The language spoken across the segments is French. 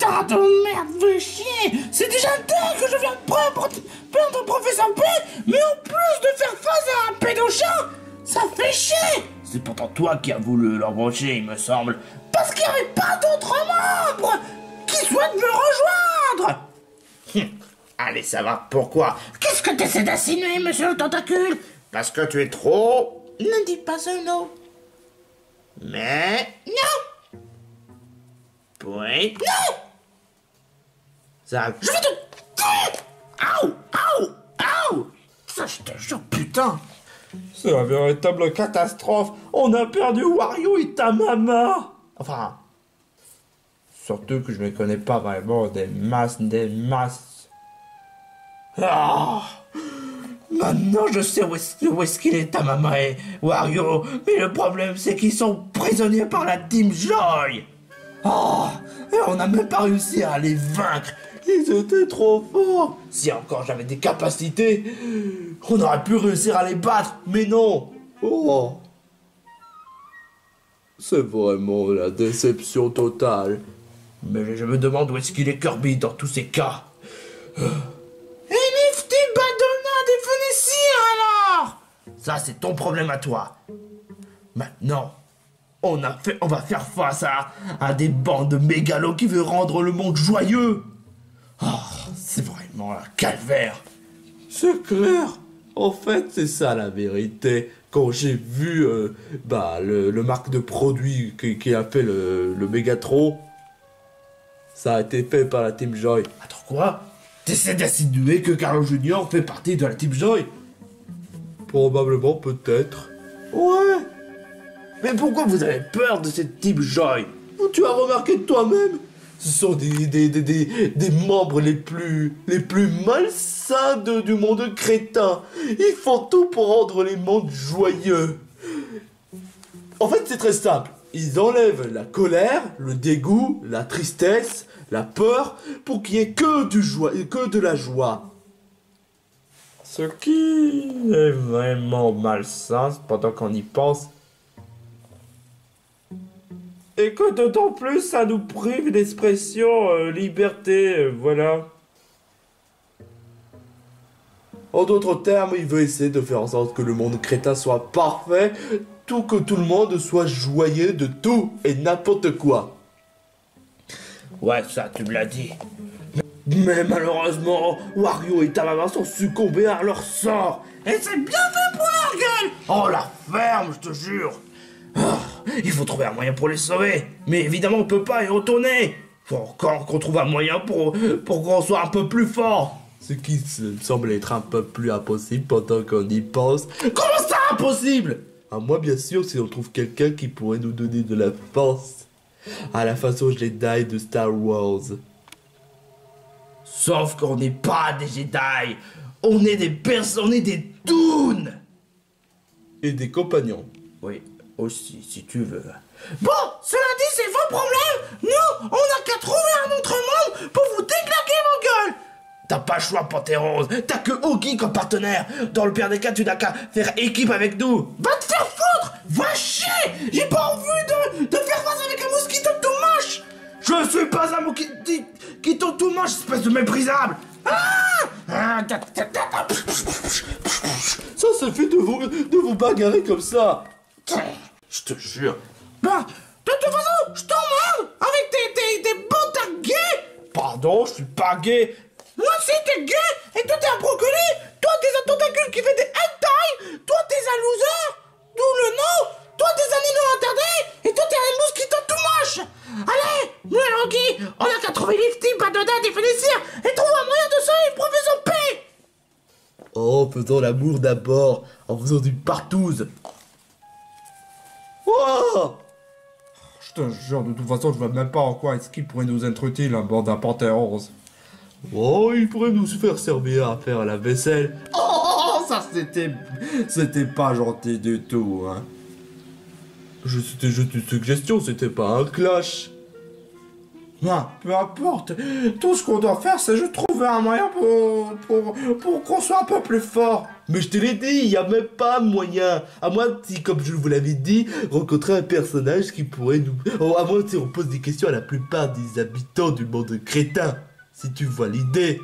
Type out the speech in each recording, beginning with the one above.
putain de merde, fais chier. C'est déjà dingue que je viens de prendre professeur P, mais en plus de faire face à un pédochin, ça fait chier. C'est pourtant toi qui as voulu l'embaucher, il me semble. Parce qu'il n'y avait pas d'autres membres qui souhaitent me rejoindre. Allez, ça va, pourquoi? Qu'est-ce que t'essaies d'insinuer, monsieur le tentacule? Parce que tu es trop... Ne dis pas ce nom. Mais... Non. Oui. Non. Ça... Je vais te... Aouh. Ça, je te jure, putain. C'est une véritable catastrophe. On a perdu Wario et Tamama. Enfin... Surtout que je ne connais pas vraiment des masses. Ah. Maintenant, je sais où est-ce qu'il est, Tamama et Wario. Mais le problème, c'est qu'ils sont prisonniers par la Team Joy. Oh, et on n'a même pas réussi à les vaincre. Ils étaient trop forts. Si encore j'avais des capacités, on aurait pu réussir à les battre. Mais non. Oh. C'est vraiment la déception totale. Mais je me demande où est-ce qu'il est Kirby dans tous ces cas. Et Nifty Badona des Phéniciens alors. Ça, c'est ton problème à toi. Maintenant, on va faire face à des bandes de mégalos qui veulent rendre le monde joyeux. Oh, c'est vraiment un calvaire. C'est clair. En fait, c'est ça la vérité. Quand j'ai vu le marque de produit qui a fait le Megatron, ça a été fait par la Team Joy. Attends, quoi? T'essaies d'insinuer que Carlo Junior fait partie de la Team Joy? Probablement, peut-être. Ouais. Mais pourquoi vous avez peur de cette Team Joy? Tu as remarqué de toi-même. Ce sont des membres les plus malsains du monde crétin. Ils font tout pour rendre les mondes joyeux. En fait, c'est très simple. Ils enlèvent la colère, le dégoût, la tristesse, la peur, pour qu'il n'y ait que de la joie. Ce qui est vraiment malsain, pendant qu'on y pense. Et que d'autant plus, ça nous prive l'expression liberté, voilà. En d'autres termes, il veut essayer de faire en sorte que le monde crétin soit parfait, tout que tout le monde soit joyeux de tout et n'importe quoi. Ouais, ça, tu me l'as dit. Mais malheureusement, Wario et Tamama sont succombés à leur sort. Et c'est bien fait pour leur gueule. Oh, la ferme, je te jure. Il faut trouver un moyen pour les sauver. Mais évidemment, on peut pas y retourner. Faut encore qu'on trouve un moyen pour qu'on soit un peu plus fort. Ce qui semble être un peu plus impossible pendant qu'on y pense. Comment ça, impossible? À moi, bien sûr, si on trouve quelqu'un qui pourrait nous donner de la force. À la façon Jedi de Star Wars. Sauf qu'on n'est pas des Jedi. On est des Toons. Et des compagnons. Oui, aussi, si tu veux. Bon, cela dit, c'est vos problèmes. Nous, on n'a qu'à trouver un autre monde pour vous déglaguer vos gueules. T'as pas le choix, Pantérose. T'as que Ogi comme partenaire. Dans le pire des cas, tu n'as qu'à faire équipe avec nous. Va te faire foutre. Va chier. J'ai pas envie de faire face avec un mosquito tout moche. Je suis pas un mosquito tout moche, espèce de méprisable. Ça suffit de vous bagarrer comme ça. Je te jure. Bah, de toute façon, je t'emmerde avec tes bottes gays. Pardon, je suis pas gay. Moi aussi, t'es gay, et toi, t'es un brocoli. Toi, t'es un tentacule qui fait des hentai. Toi, t'es un loser. D'où le nom. Toi, t'es un îlot interdit. Et toi, t'es un mosquito tout moche. Allez, nous, Rocky, on a qu'à trouver Lifty, Badona, des Phéniciens, et trouver un moyen de sauver le professeur P. Oh, faisons l'amour d'abord, en faisant du partouze. Oh, je te jure, de toute façon, je vois même pas en quoi est-ce qu'il pourrait nous être utile, un bord d'un Pantérose. Oh, il pourrait nous faire servir à faire la vaisselle. Oh, ça c'était pas gentil du tout, hein. C'était juste une suggestion, c'était pas un clash. Peu importe. Tout ce qu'on doit faire, c'est juste trouver un moyen pour qu'on soit un peu plus fort. Mais je te l'ai dit, il n'y a même pas moyen. À moins si, comme je vous l'avais dit, rencontrer un personnage qui pourrait nous... Oh, à moins si on pose des questions à la plupart des habitants du monde crétin. Si tu vois l'idée.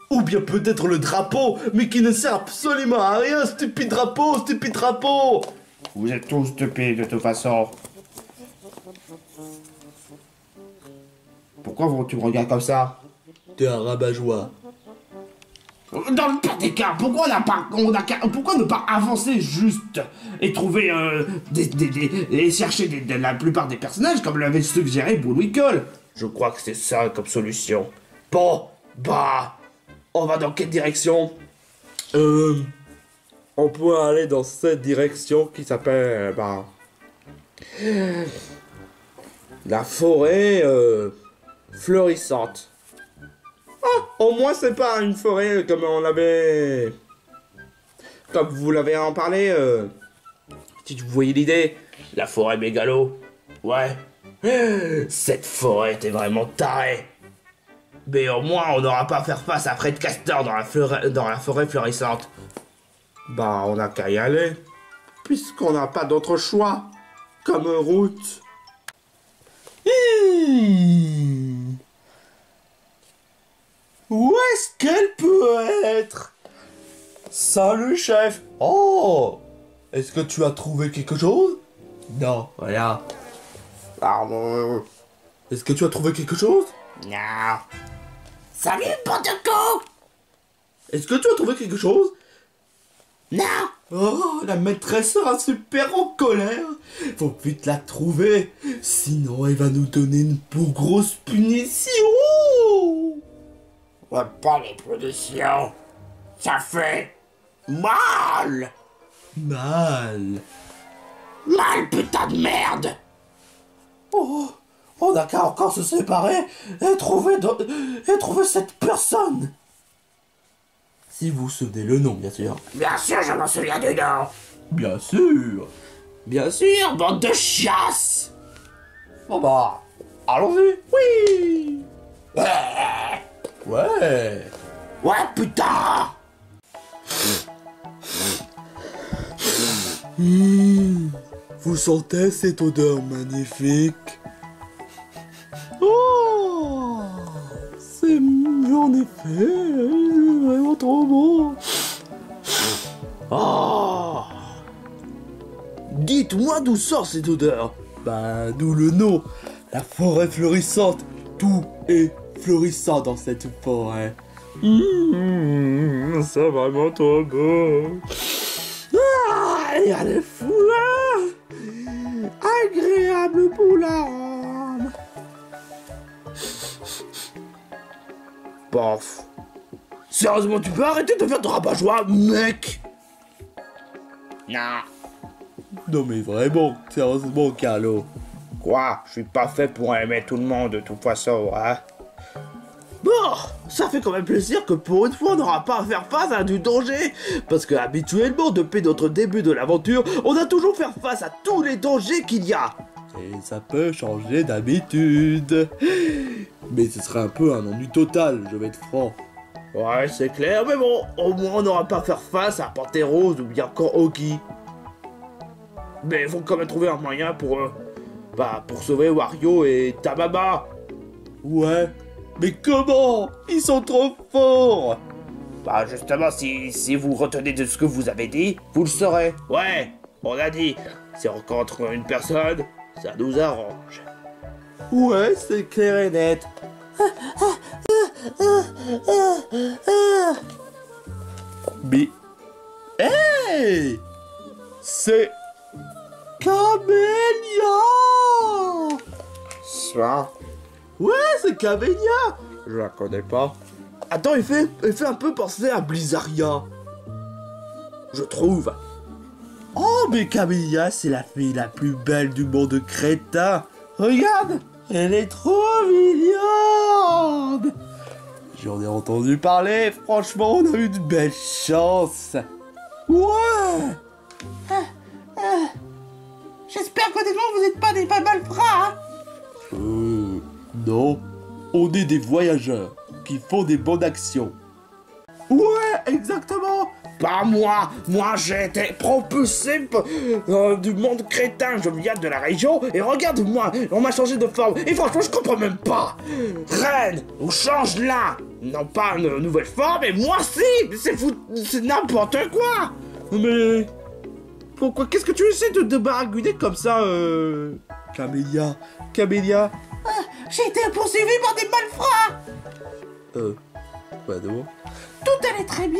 Ou bien peut-être le drapeau, mais qui ne sert absolument à rien. Stupide drapeau, stupide drapeau. Vous êtes tous stupides de toute façon. Pourquoi tu me regardes comme ça? T'es un rabat-joie. Dans le pire des cas, pourquoi ne pas avancer juste et trouver et chercher la plupart des personnages comme l'avait suggéré Bullwinkle? Je crois que c'est ça comme solution. Bon, bah, on va dans quelle direction? On peut aller dans cette direction qui s'appelle, la forêt fleurissante. Oh, au moins c'est pas une forêt comme comme vous l'avez en parlé. Si vous voyez l'idée, la forêt mégalo. Ouais. Cette forêt était vraiment tarée. Mais au moins on n'aura pas à faire face à Fred Castor dans la forêt florissante. Bah on n'a qu'à y aller. Puisqu'on n'a pas d'autre choix. Comme route. Où est-ce qu'elle peut être? Salut chef. Oh, est-ce que tu as trouvé quelque chose? Non, rien. Pardon. Est-ce que tu as trouvé quelque chose? Non. Salut, bande de cons! Est-ce que tu as trouvé quelque chose? Non. Oh, la maîtresse sera super en colère. Faut vite la trouver. Sinon, elle va nous donner une pour grosse punition. Ouais, pas les punitions. Ça fait mal. Mal. Mal, putain de merde. Oh, on n'a qu'à encore se séparer et trouver cette personne. Si vous vous souvenez le nom, bien sûr. Bien sûr, je m'en souviens du nom. Bien sûr. Bien sûr, bande de chiasses. Bon bah, allons-y. Oui. Ouais. Ouais. Ouais, putain. Vous sentez cette odeur magnifique? Oh, c'est en effet, c'est vraiment trop beau. Oh, dites-moi d'où sort cette odeur? Bah, d'où le nom, la forêt florissante. Tout est florissant dans cette forêt. C'est vraiment trop beau. Ah, et elle est fou, hein? Agréable pour l'âme. Bof. Sérieusement, tu peux arrêter de faire de rabat-joie, mec? Non. Non mais vraiment, sérieusement, Carlo. Quoi? Je suis pas fait pour aimer tout le monde de toute façon, hein? Bon, ça fait quand même plaisir que pour une fois on n'aura pas à faire face à du danger. Parce que habituellement, depuis notre début de l'aventure, on a toujours fait face à tous les dangers qu'il y a. Et ça peut changer d'habitude. Mais ce serait un peu un ennui total, je vais être franc. Ouais, c'est clair, mais bon, au moins on n'aura pas à faire face à Pantérose ou bien encore Oki. Mais il faut quand même trouver un moyen pour sauver Wario et Tamama. Ouais, mais comment? Ils sont trop forts. Bah justement, si vous retenez de ce que vous avez dit, vous le saurez. Ouais, on a dit, si on rencontre une personne, ça nous arrange. Ouais, c'est clair et net. Mais... Hey! C'est... Camélia! Ça? Ouais, c'est Camélia! Je la connais pas. Attends, elle fait un peu penser à Blizzaria. Je trouve. Oh, mais Camélia, c'est la fille la plus belle du monde crétin. Regarde! Elle est trop mignonne! J'en ai entendu parler, franchement, on a eu de belle chance. Ouais! J'espère qu'honnêtement vous n'êtes pas des pas malfrats, hein? Non, on est des voyageurs qui font des bonnes actions. Ouais, exactement. Pas moi, j'ai été propulsé du monde crétin, je viens de la région, et regarde-moi, on m'a changé de forme, et franchement je comprends même pas. Reine, on change là, non pas une nouvelle forme, et moi si, c'est n'importe quoi. Mais pourquoi, qu'est-ce que tu essaies de baragouiner comme ça, Camélia? J'ai été poursuivi par des malfrats. Pardon? Tout allait très bien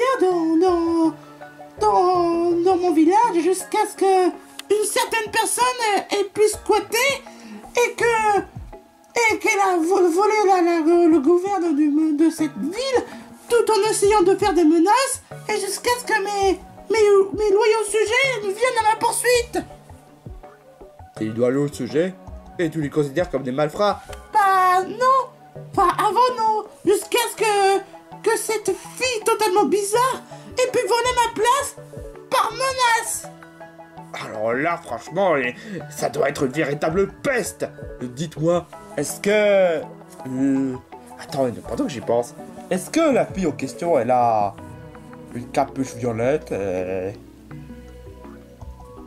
dans mon village jusqu'à ce que une certaine personne ait pu squatter et qu'elle a volé le gouverne de cette ville tout en essayant de faire des menaces et jusqu'à ce que mes loyaux sujets viennent à ma poursuite. Tes loyaux sujets? Et tu les considères comme des malfrats? Bah non, enfin avant non, jusqu'à ce que cette fille totalement bizarre ait pu voler ma place par menace. Alors là, franchement, ça doit être une véritable peste. Dites-moi, est-ce que... Attends, pendant que j'y pense, est-ce que la fille en question, elle a une capuche violette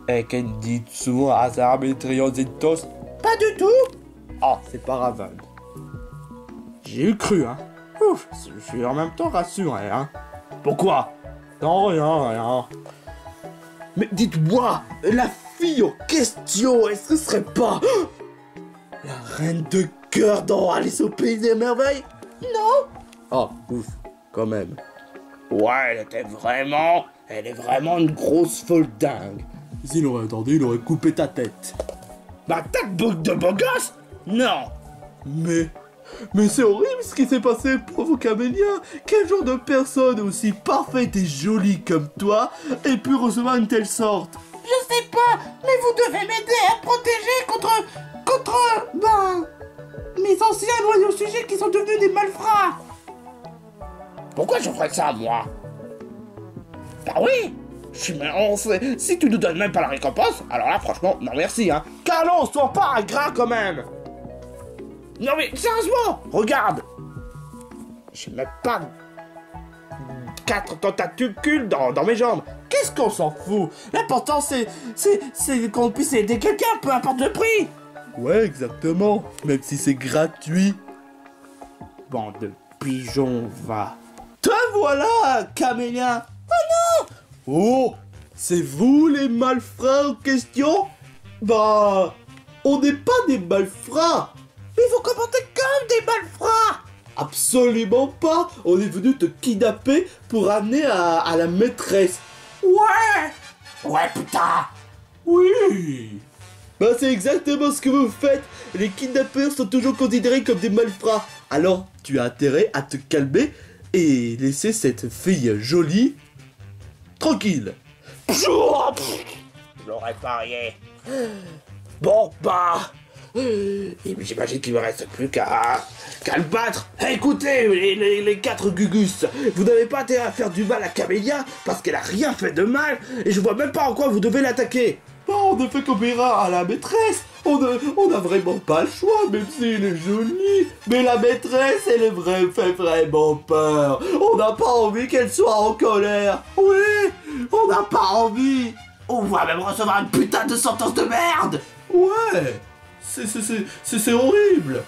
et qu'elle dit souvent Azarbe Trionzitos? Pas du tout. Ah, c'est pas Raven. J'ai eu cru, hein. Ouf, je suis en même temps rassuré, hein. Pourquoi? Non, rien. Mais dites-moi, la fille en question, est-ce que ce serait pas la reine de cœur dans Alice au Pays des Merveilles? Non. Ah, ouf, quand même. Ouais, elle est vraiment une grosse folle dingue. S'il aurait entendu, il aurait coupé ta tête. Ma tête de beau gosse? Non. Mais c'est horrible ce qui s'est passé, pauvre Camélia. Quel genre de personne aussi parfaite et jolie comme toi ait pu recevoir une telle sorte? Je sais pas, mais vous devez m'aider à protéger contre mes anciens loyaux sujets qui sont devenus des malfrats. Pourquoi je ferais ça, moi? Bah oui. Si tu nous donnes même pas la récompense, alors là, franchement, non merci, hein. Carlos, sois pas ingrat quand même. Non mais, sérieusement, regarde. J'ai même pas 4 tentacules dans mes jambes. Qu'est-ce qu'on s'en fout? L'important, c'est qu'on puisse aider quelqu'un, peu importe le prix. Ouais, exactement. Même si c'est gratuit. Bande de pigeons, va. Te voilà, Camélia. Oh non! Oh, c'est vous les malfrats en question? Bah, on n'est pas des malfrats. Il faut comporter comme des malfrats. Absolument pas. On est venu te kidnapper pour amener à la maîtresse. Ouais, putain. Oui. Bah, c'est exactement ce que vous faites. Les kidnappeurs sont toujours considérés comme des malfrats. Alors, tu as intérêt à te calmer et laisser cette fille jolie tranquille. Je l'aurais parié. Bon, bah... J'imagine qu'il me reste plus qu'à le battre. Écoutez, les 4 Gugus, vous n'avez pas intérêt à faire du mal à Camélia parce qu'elle a rien fait de mal et je vois même pas en quoi vous devez l'attaquer. On ne fait qu'obéir à la maîtresse. On n'a vraiment pas le choix, même si elle est jolie. Mais la maîtresse, elle fait vraiment peur. On n'a pas envie qu'elle soit en colère. Oui, on n'a pas envie. On va même recevoir une putain de sentence de merde. Ouais, c'est horrible.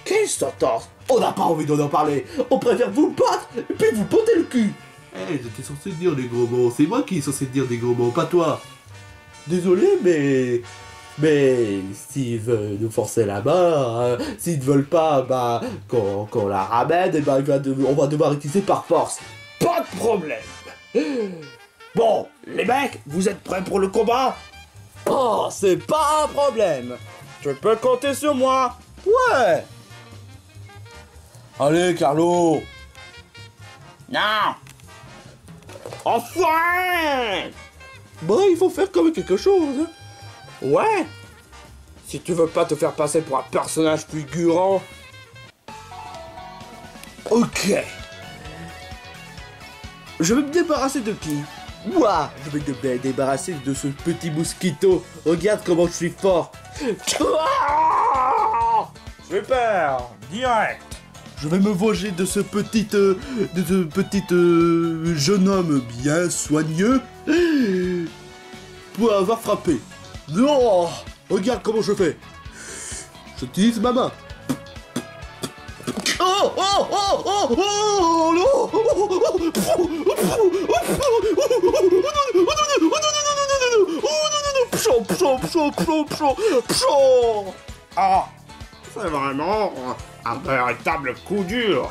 Quelle sentence? On n'a pas envie d'en parler. On préfère vous battre et puis vous botter le cul. J'étais censé dire des gros mots. C'est moi qui est censé dire des gros mots, pas toi. Désolé, mais s'ils veulent nous forcer la main, s'ils ne veulent pas qu'on la ramène, et on va devoir utiliser par force. Pas de problème. Bon, les mecs, vous êtes prêts pour le combat? Oh, c'est pas un problème. Tu peux compter sur moi. Ouais. Allez, Carlo. Non. Enfin. Bon, il faut faire quand même quelque chose. Ouais. Si tu veux pas te faire passer pour un personnage figurant. Ok. Je vais me débarrasser de qui? Moi, je vais me débarrasser de ce petit mosquito. Regarde comment je suis fort. Super. direct. Je vais me venger de ce petit jeune homme bien soigneux pour avoir frappé. Non, regarde comment je fais. J'utilise ma main. Oh, oh, oh, oh, oh, non. Ah, c'est vraiment un véritable coup dur.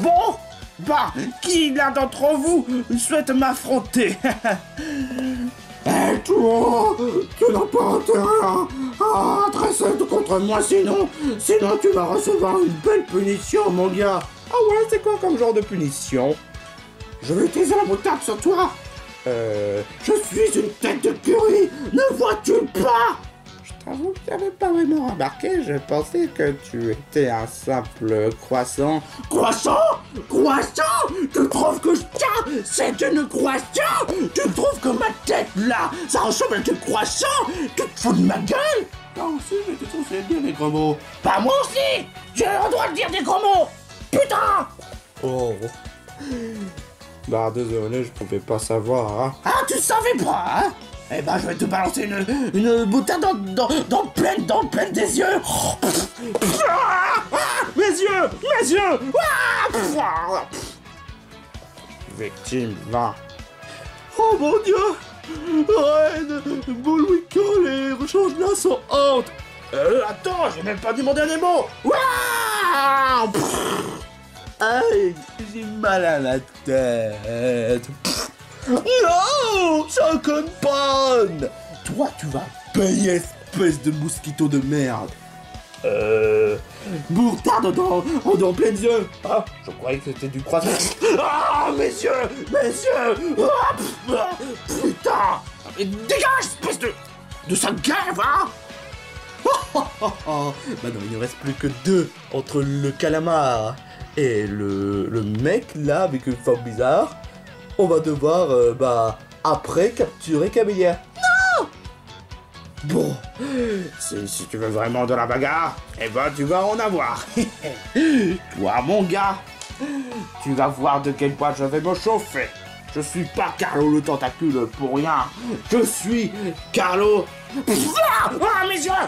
Bon, bah, qui l'un d'entre vous souhaite m'affronter? Et toi, tu n'as pas intérêt à dresser contre moi, sinon tu vas recevoir une belle punition, mon gars. Ah ouais, c'est quoi comme genre de punition? Je vais utiliser la moutarde sur toi. Je suis une tête de curry, ne vois-tu pas? Je t'avoue que j'avais pas vraiment remarqué, je pensais que tu étais un simple croissant. Croissant? Croissant? Tu trouves que c'est une croissant? Tu trouves que ma tête là, ça ressemble à un croissant? Tu te fous de ma gueule? Toi aussi, mais tu trouves c'est bien les gros mots. Bah moi aussi, j'ai le droit de dire des gros mots. Putain! Oh. Bah désolé, je pouvais pas savoir, hein. Ah, tu savais pas, hein? Eh ben, je vais te balancer une boutade dans pleine des yeux. Mes yeux. Victime 20. Oh mon dieu! Reine, Bullwinkle et Rechange-la sont honte! Attends, j'ai même pas dit mon dernier mot. Aïe, j'ai mal à la tête. Non, ça conne. Toi, tu vas payer, espèce de mosquito de merde. Bourtarde dans plein yeux. Ah, je croyais que c'était du croissant. Ah, mes yeux. Ah, putain. Dégage, espèce de sale gaffe, hein. Bah non, il ne reste plus que 2 entre le calamar et le mec là avec une forme bizarre. On va devoir, après capturer Camélia. Non. Bon, si tu veux vraiment de la bagarre, eh ben tu vas en avoir. Toi, mon gars, tu vas voir de quel point je vais me chauffer. Je suis pas Carlo le tentacule pour rien. Je suis Carlo. Ah, mes yeux. Ah.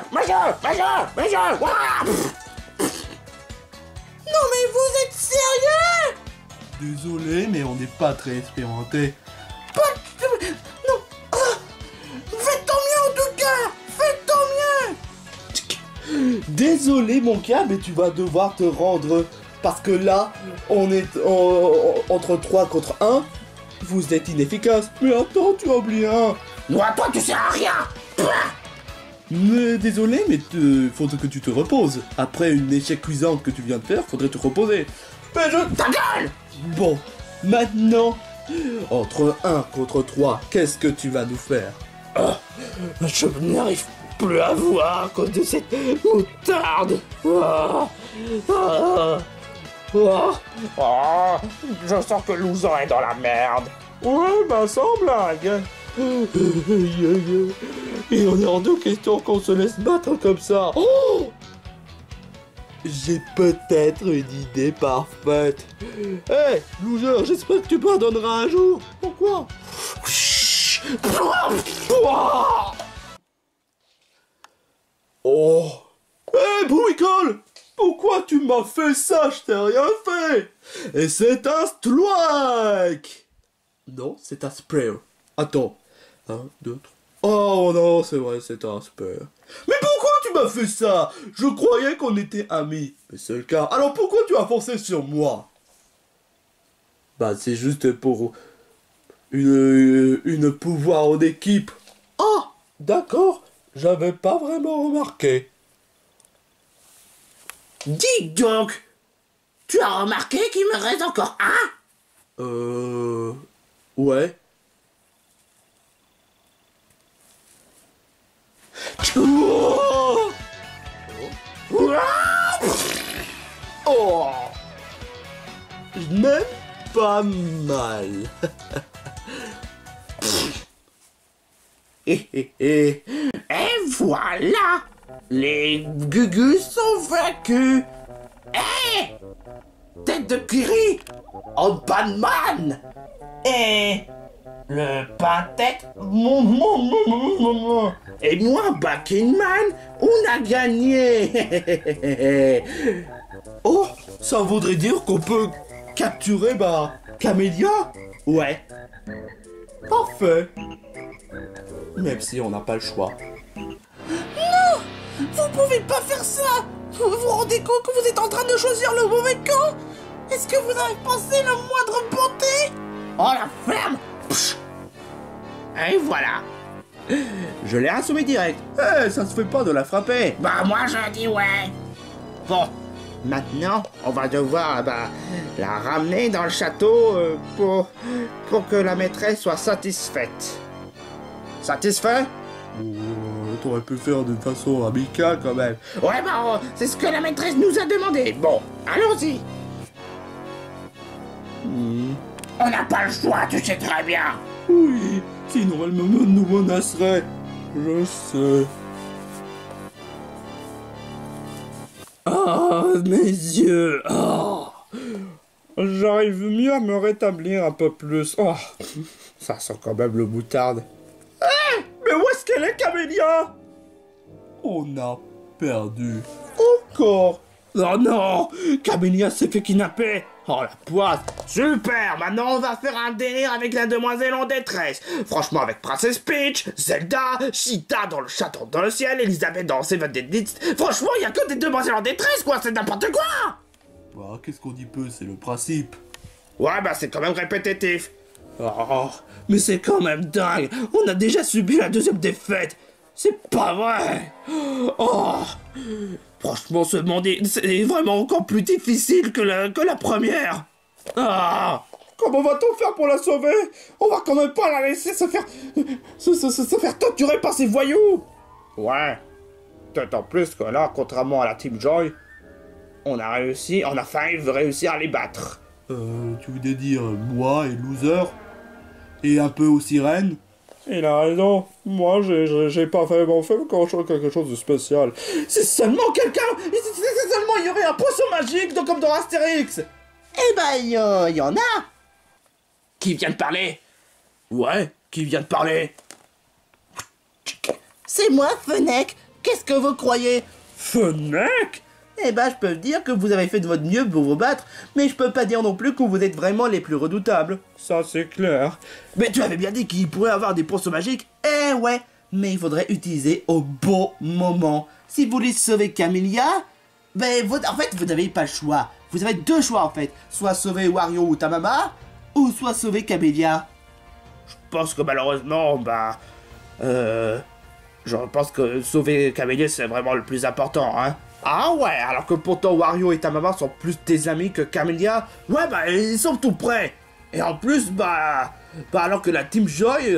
Non mais vous êtes sérieux? Désolé, mais on n'est pas très expérimenté. Non. Faites tant mieux en tout cas. Faites tant mieux. Désolé mon gars, mais tu vas devoir te rendre. Parce que là, on est entre 3 contre 1. Vous êtes inefficace. Mais attends, tu as oublié un. Non, toi tu sers à rien. Mais désolé, mais faudrait que tu te reposes. Après une échec cuisante que tu viens de faire, faudrait te reposer. Mais Ta gueule. Bon, maintenant, entre 1 contre 3, qu'est-ce que tu vas nous faire? Je n'arrive plus à voir à cause de cette moutarde. Je sens que Louzan est dans la merde. Ouais, bah sans blague. Et on est en 2 questions qu'on se laisse battre comme ça. Oh, j'ai peut-être une idée parfaite. Hey, loser, j'espère que tu pardonneras un jour. Pourquoi? Oh. Hey, Bullwinkle, pourquoi tu m'as fait ça? Je t'ai rien fait. Et c'est un strike. Non, c'est un sprayer. Attends. 1, 2, 3. Oh non, c'est vrai, c'est un sprayer. Mais pourquoi tu m'as fait ça? Je croyais qu'on était amis. Mais c'est le cas. Alors pourquoi tu as foncé sur moi? Bah c'est juste pour une pouvoir en équipe. Ah, d'accord. J'avais pas vraiment remarqué. Dis donc, tu as remarqué qu'il me reste encore un? Ouais. Oh, même pas mal. Et voilà, les Gugus sont vaincus. Hé, tête de Kiri, en Batman. Et le pain-tête, et moi, Buckingham, on a gagné. Oh, ça voudrait dire qu'on peut capturer, Camélia? Ouais. Parfait. Même si on n'a pas le choix. Non, vous pouvez pas faire ça. Vous vous rendez compte que vous êtes en train de choisir le mauvais camp? Est-ce que vous avez pensé le moindre bonté? Oh la ferme. Et voilà. Je l'ai assommé direct. Eh, ça se fait pas de la frapper. Bah moi je dis ouais. Bon, maintenant on va devoir la ramener dans le château pour que la maîtresse soit satisfaite. Satisfait? T'aurais pu faire d'une façon amicale quand même. Ouais c'est ce que la maîtresse nous a demandé. Bon, allons-y. On n'a pas le choix, tu sais très bien. Oui, sinon elle nous menacerait. Je sais. Ah, mes yeux. Oh. J'arrive mieux à me rétablir un peu plus. Oh, ça sent quand même le moutarde. Hey, mais où est-ce qu'elle est, Camélia? On a perdu. Encore. Oh non, Camélia s'est fait kidnapper. Oh la poisse. Super, maintenant on va faire un délire avec la demoiselle en détresse. Franchement, avec Princess Peach, Zelda, Cheetah dans le château dans le ciel, Elisabeth dans Seven Deadly. Franchement, il y a que des demoiselles en détresse, quoi, c'est n'importe quoi. Qu'est-ce qu'on dit peu, c'est le principe. Ouais, c'est quand même répétitif. Oh, mais c'est quand même dingue. On a déjà subi la deuxième défaite. C'est pas vrai. Oh, franchement, ce monde c'est vraiment encore plus difficile que la première. Ah, comment va-t-on faire pour la sauver? on va quand même pas la laisser se faire torturer par ces voyous. Ouais, peut-être en plus que là, contrairement à la Team Joy, on a failli réussir à les battre. Tu voulais dire moi et Loser? Et un peu aussi Reine? Il a raison. Moi, j'ai pas vraiment fait quelque chose de spécial. C'est seulement quelqu'un... C'est seulement il y aurait un poisson magique comme dans Astérix. Eh il y en a. Qui vient de parler? Ouais, qui vient de parler? C'est moi, Fennec. Qu'est-ce que vous croyez? Fennec? Eh je peux dire que vous avez fait de votre mieux pour vous battre, mais je peux pas dire non plus que vous êtes vraiment les plus redoutables. Ça, c'est clair. Mais tu avais bien dit qu'il pourrait avoir des potions magiques. Eh ouais, mais il faudrait utiliser au bon moment. Si vous voulez sauver Camélia, en fait, vous n'avez pas le choix. Vous avez deux choix, en fait. Soit sauver Wario ou Tamama, ou soit sauver Camélia. Je pense que malheureusement, je pense que sauver Camélia, c'est vraiment le plus important, hein. Ah ouais, alors que pourtant Wario et Tamama sont plus tes amis que Camélia. Ouais, ils sont tout près. Et en plus, alors que la Team Joy,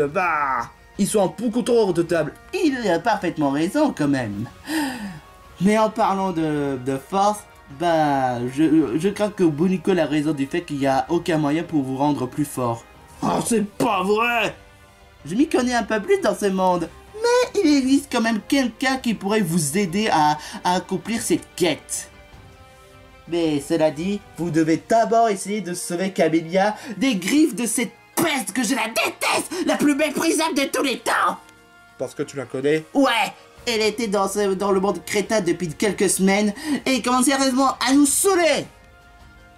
ils sont beaucoup trop redoutables. Il a parfaitement raison, quand même. Mais en parlant de force, je crains que Bonico a raison du fait qu'il n'y a aucun moyen pour vous rendre plus fort. Oh, c'est pas vrai! Je m'y connais un peu plus dans ce monde. Mais il existe quand même quelqu'un qui pourrait vous aider à accomplir cette quête. Mais cela dit, vous devez d'abord essayer de sauver Camélia des griffes de cette peste que je la déteste, la plus méprisable de tous les temps. Parce que tu la connais? Ouais, elle était dans le monde crétin depuis quelques semaines et il commence sérieusement à nous saouler.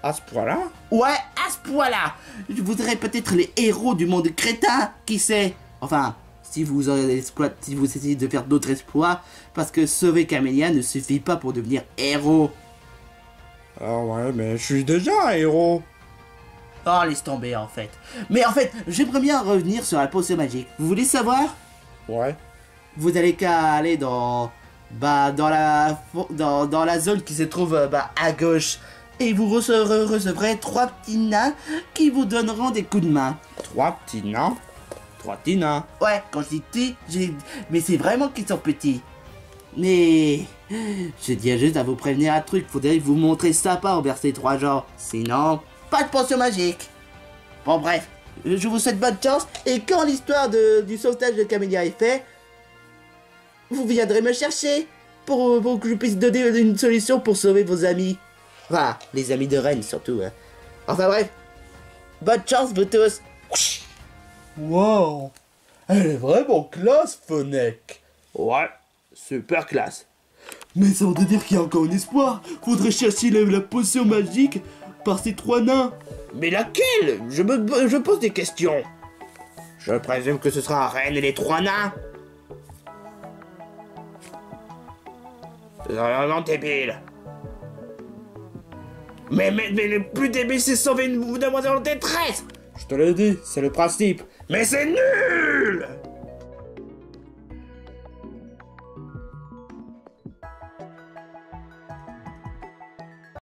À ce point-là? Ouais, à ce point-là. Je voudrais peut-être les héros du monde crétin, qui sait. Enfin... Si vous essayez de faire d'autres exploits, parce que sauver Camélia ne suffit pas pour devenir héros. Ah ouais, mais je suis déjà un héros. Oh, laisse tomber en fait. Mais en fait, j'aimerais bien revenir sur la potion magique. Vous voulez savoir? Ouais. Vous allez qu'à aller dans la zone qui se trouve à gauche. Et vous recevrez 3 petits nains qui vous donneront des coups de main. 3 petits nains? 3 petits nains. Ouais, quand je dis petits, mais c'est vraiment qu'ils sont petits. Mais je tiens juste à vous prévenir un truc, faudrait vous montrer sympa envers ces 3 gens. Sinon, pas de potion magique. Bon bref, je vous souhaite bonne chance et quand l'histoire du sauvetage de Camélia est fait, vous viendrez me chercher pour que je puisse donner une solution pour sauver vos amis. Enfin, les amis de Ren surtout, hein. Enfin bref, bonne chance vous tous. Wow! Elle est vraiment classe, Phonec! Ouais, super classe. Mais ça veut dire qu'il y a encore un espoir! Faudrait chercher la potion magique par ces 3 nains! Mais laquelle? Je pose des questions. Je présume que ce sera Ren et les 3 nains. C'est vraiment débile. Mais le plus débile, c'est sauver une demoiselle en détresse. Je te le dis, c'est le principe. Mais c'est nul!